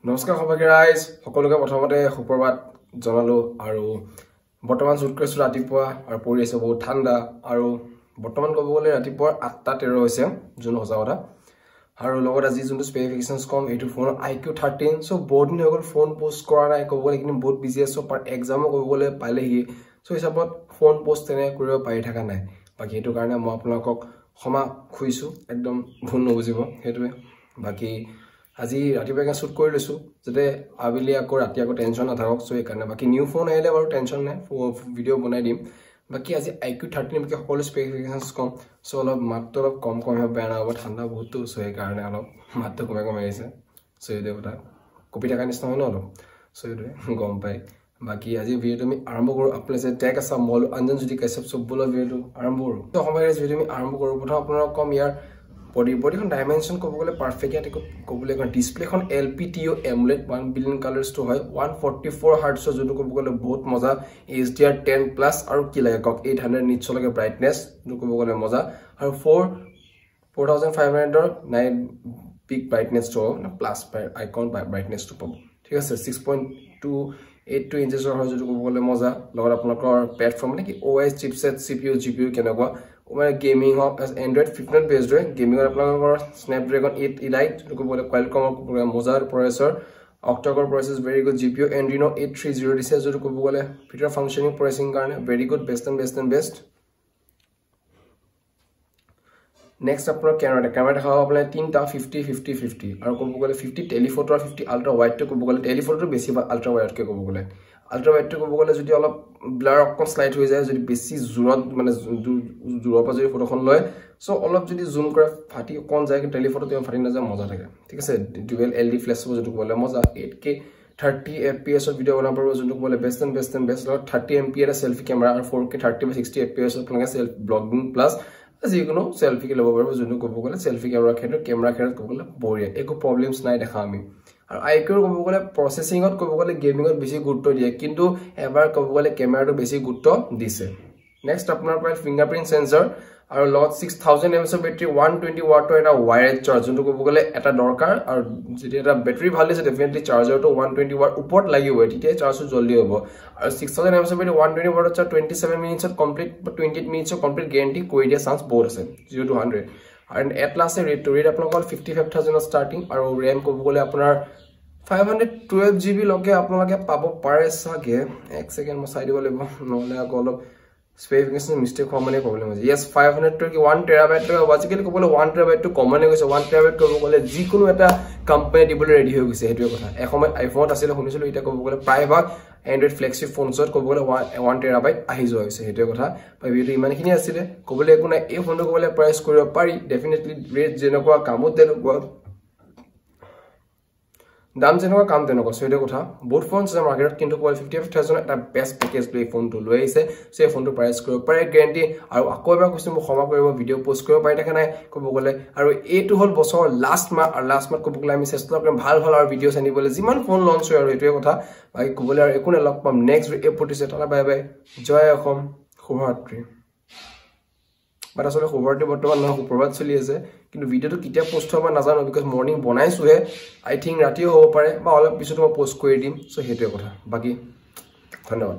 নমস্কাৰ সবাইকে ৰাইজ সকলোকে প্ৰথমতে সুপ্ৰভাত জনালো আৰু বৰ্তমান শুট কৰিছো ৰাতিপুৱা আৰু পৰি আছে বহুত ঠাণ্ডা আৰু বৰ্তমান ক'ব গ'লে ৰাতিপুৱা 8:13 হৈছে জুন সঁচা কথা আৰু লগত আজি যোনটো স্পেচিফিকেশনছ কম এইটো ফোন IQ13 সো বহুত দিন হৈ গ'ল ফোন পোষ্ট কৰা নাই ক'ব গ'লে কিন্তু বহুত বিজি আছো পাৰ এক্সামো ক'ব গ'লে পালেহি সো হিচাপত ফোন পোষ্ট তেনে কৰিব পাৰি থাকা নাই বাকি এইটো কাৰণে মই আপোনালোকক ক্ষমা খুইছো একদম ভুল নবুজিব হেতুৱে বাকি আজি ৰাতিপুৱা শুট কৰি লৈছো যেতে আবেলি আকৌ ৰাতি আকৌ টেনচন নাথাকক সো এই কাৰণে বাকি নিউ ফোন আহিলে বাৰু টেনচন নাই ভিডিও বনাই দিম বাকি আজি IQ13 বাকি সকলো স্পেচিফিকেশনছ কম সো অলপ মাত্ৰ অলপ কম হবে বেয়া হ'ব ঠাণ্ডা বহুত সো এই কাৰণে অলপ মাত্ৰ কমে আহিছে সো এই কথা কপি টাকা নিচিনা হয় ন অলপ সো এই গম পাই বাকি আজি ভিডিওটো আমি আৰম্ভ কৰো আপনি যে ট্যাগ আছে মল অঞ্জন যদি কাশ্যপ সব বলা ভিডিওটো আৰম্ভ কৰো তো সময়ৰ ভিডিও আমি আৰম্ভ কৰো প্ৰথম আপোনাক কম ইয়াৰ বডিখন ডাইমেনশন ক'ব গ'লে পাৰফেক্ট ইয়াতে ক'ব গ'লে ডিসপ্লেখন LPTO AMOLED 1 বিলিয়ন কালাৰ্স তো হয় 144 হাৰ্টজ যোনটো ক'ব গ'লে বহুত মজা HDR10 প্লাস আৰু কি লাগে কক 800 নিটছ লাগে ব্ৰাইটনেস যোনটো ক'ব গ'লে মজা আৰু 4500 ৰ 9 পিক ব্ৰাইটনেস তো প্লাস আইকন ব্ৰাইটনেস তো পাব ঠিক আছে 6.282 ইঞ্চেছৰ হয় যোনটো ক'ব গ'লে মজা লগত আপোনালোকৰ প্লেটফৰ্ম মানে কি OS চিপসেট CPU GPU কেনেকুৱা মানে গেমিং অফ Android 15 বেসড হয় গেমিং আপোনালোকৰ Snapdragon 8 Elite যোনটো বলে Qualcomm মজাৰ processor octa-core processor very good GPU Adreno 830 দিছে যোনটো ক'ব গ'লে ফিচাৰ ফাংশনিং প্ৰসেসিং কাৰণে very good best next আপোনাৰ ক্যামেৰা দেখাও আপোনাৰ 3টা 50 50 50 আৰু ক'ব গ'লে 50 টেলিফটো আৰু 50 আল্ট্ৰা ওয়াইড তো ক'ব গ'লে টেলিফটো বেছি আল্ট্ৰা ওয়াইড কে ক'ব গ'লে আল্ট্ৰা ওয়াইড তো ক'ব গ'লে যদি অলপ ব্লাৰ অকন স্লাইড হৈ যায় যদি বেছি জুৰত মানে জুৰৰ পৰা যদি ফটোখন লয় সো অলপ যদি জুম কৰে ফাটি অকন যায় কি টেলিফটো তো ফাটি না যায় মজা থাকে ঠিক আছে ডুৱেল LED ফ্ল্যাশ যোনটো ক'লে মজা 8K 30 fps ভিডিও বনাব পারবো যোনটো ক'লে বেষ্ট লগত 30 MP এটা সেলফি ক্যামেৰা আৰু 4K 30 by 60 fps আপোনালোকে সেলফ ব্লগিং প্লাস যিকোনো সেলফি কে ল'ব পারবো যোনটো ক'ব গ'লে সেলফি ক্যামেৰা ক্ষেত্ৰত ক'ব গ'লে বঢ়িয়া একো প্ৰবলেমছ নাই দেখা আমি আৰু IQ ক'ব গ'লে প্ৰসেসিংত ক'ব গ'লে গেমিংত বেছি গুৰুত্ব দিয়ে কিন্তু এবাৰ ক'ব গ'লে ক্যামেৰাটো বেছি গুৰুত্ব দিছে নেক্সট আপোনাৰ পাই ফিংগাৰপ্ৰিন্ট সেন্সৰ আৰু লগত 6000 mAh বেটাৰি 120 ওয়াটৰ এটা ওয়্যাৰলেছ চাৰ্জ যোনটো ক'ব গ'লে এটা দৰকাৰ আৰু যদি এটা বেটাৰি ভাল দিছে ডেফিনেটলি চাৰ্জাৰটো 120 ওয়াট ওপৰত লাগিব তেতিয়া চাৰ্জটো জলদি হ'ব আৰু 6000 mAh বেটাৰি 120 ওয়াটৰ চাৰ্জ 27 মিনিটছত কমপ্লিট 28 মিনিটছত কমপ্লিট গ্যাৰান্টি কৰি দিয়া চান্স বহুত আছে 0 to 100 আৰু এটলাছে ৰেট আপোনালোকৰ 55000 ষ্টাৰ্টিং আৰু RAM ক'ব গ'লে আপোনাৰ 512 GB লগে আপোনালোকে পাব পাৰে সাগে এক সেকেন্ড মই চাই দিব লাগিব নহলে আকৌ অলপ স্পেচিফিকেশন মিস্টেক হোৱা মানে প্ৰবলেম হৈছে yes 500 to 1 TB বাজিকেলি ক'বলে 1 TB to কমন হৈ গৈছে 1 TB ক'ব গ'লে যিকোনো এটা কোম্পানী দিবলৈ ৰেডি হৈ গৈছে হেতুৱে কথা এসময় আইফোন আছিল শুনিছিলো এটা ক'ব গ'লে প্ৰায় ভাগ Android flagship phones ক'ব গ'লে 1 TB আহি যোৱা হৈছে হেতুৱে কথা ভিডিও ইমানখিনি আছিল ক'বলে একো নাই এই ফোনটো ক'বলে প্ৰাইস কৰিব পাৰি ডেফিনেটলি ৰেট যেনেকুৱা কামত তেনেকুৱা দাম যেনেকুৱা কাম তেনেকুৱা সৈতে কথা বহুত ফোনছ আছে মাৰ্কেটত কিন্তু কোৱাল 55000 এটা বেষ্ট পেকেজ লৈ ফোনটো লৈ আহিছে সে ফোনটো প্ৰাইস কৰিব পাৰে গ্যাৰান্টি আৰু আকৌ এবাৰ কৈছো মই ক্ষমা কৰিব ভিডিও পোষ্ট কৰিব পাৰি থাকে নাই ক'ব গ'লে আৰু এইটো হল বছৰ লাষ্ট মাহ ক'ব গ'লে আমি চেষ্টা কৰিম ভাল আৰু ভিডিওছ আনিবলৈ যিমান ফোন লঞ্চ হয় আৰু এটোৱে কথা বাকি ক'বলে আৰু একো লগ পাম নেক্সট এপিসোডে টাটা বাই বাই জয় অসম শুভৰাত্ৰি বাট আসলে খবৰটো বৰ্তমান নহয় সুপ্ৰভাত চলি আছে কিন্তু ভিডিওটো কিতিয়া পোষ্ট হ'ব নাজানো বিকজ মৰ্নিং বনাইছোহে আই থিংক ৰাতিও হ'ব পাৰে বা অলপ পিছত মই পোষ্ট কৰি দিম সো হেতুৱে কথা বাকি ধন্যবাদ